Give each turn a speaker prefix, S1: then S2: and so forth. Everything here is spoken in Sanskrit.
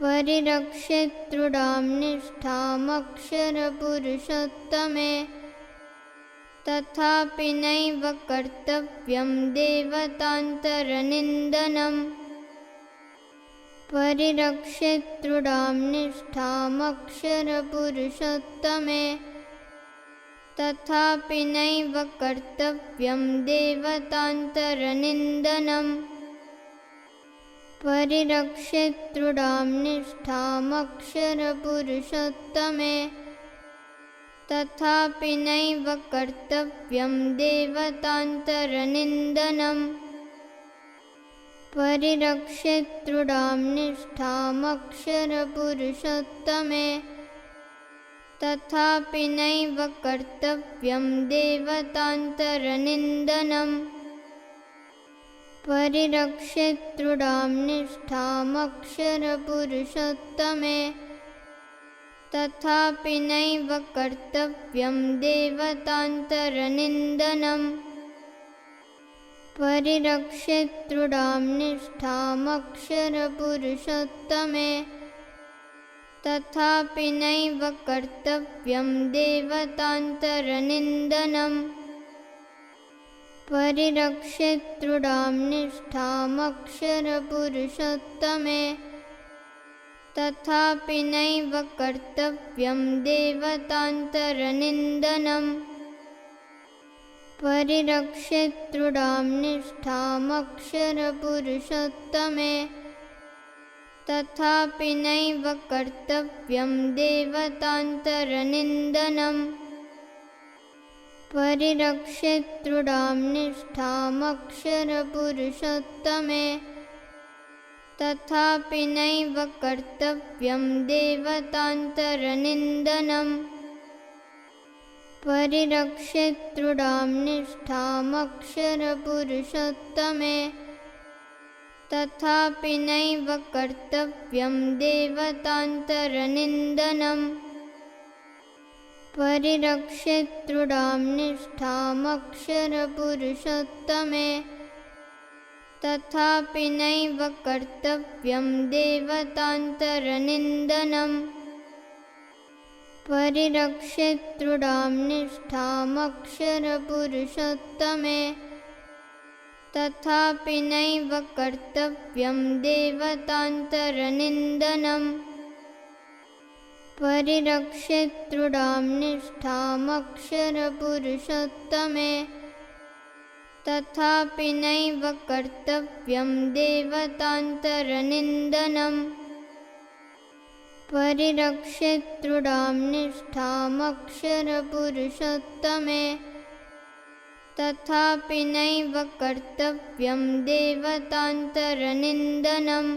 S1: परिरक्षेत्तृडां निष्ठामक्षरपुरुषोत्तमे तथापि नैव कर्तव्यं देवतान्तरनिन्दनम् परिरक्षेत्तृडां निष्ठामक्षरपुरुषोत्तमे तथापि नैव कर्तव्यं देवतान्तरनिन्दनम् परिरक्षेत्तृडां निष्ठामक्षरपुरुषोत्तमे तथापि नैव कर्तव्यं देवतान्तरनिन्दनम् परिरक्षेत्तृडां निष्ठामक्षरपुरुषोत्तमे तथापि नैव कर्तव्यं देवतान्तरनिन्दनम् परिरक्षेत्तृडां निष्ठामक्षरपुरुषोत्तमे तथापि नैव कर्तव्यं देवतान्तरनिन्दनम् परिरक्षेत्तृडां निष्ठामक्षरपुरुषोत्तमे तथापि नैव कर्तव्यं देवतान्तरनिन्दनम् परिरक्षेत्तृडां निष्ठामक्षरपुरुषोत्तमे तथापि नैव कर्तव्यं देवतान्तरनिन्दनम् परिरक्षेत्तृडां निष्ठामक्षरपुरुषोत्तमे तथापि नैव कर्तव्यं देवतान्तरनिन्दनम् परिरक्षेत्तृडां निष्ठामक्षरपुरुषोत्तमे तथापि नैव कर्तव्यं देवतान्तरनिन्दनम् परिरक्षेत्तृडां निष्ठामक्षरपुरुषोत्तमे तथापि नैव कर्तव्यं देवतान्तरनिन्दनम् परिरक्षेत्तृडां निष्ठामक्षरपुरुषोत्तमे तथापि नैव कर्तव्यं देवतान्तरनिन्दनम् परिरक्षेत्तृडां निष्ठामक्षरपुरुषोत्तमे तथापि नैव कर्तव्यं देवतान्तरनिन्दनम् परिरक्षेत्तृडां निष्ठामक्षरपुरुषोत्तमे तथापि नैव कर्तव्यं देवतान्तरनिन्दनम् परिरक्षेत्तृडां निष्ठामक्षरपुरुषोत्तमे तथापि नैव कर्तव्यं देवतान्तरनिन्दनम्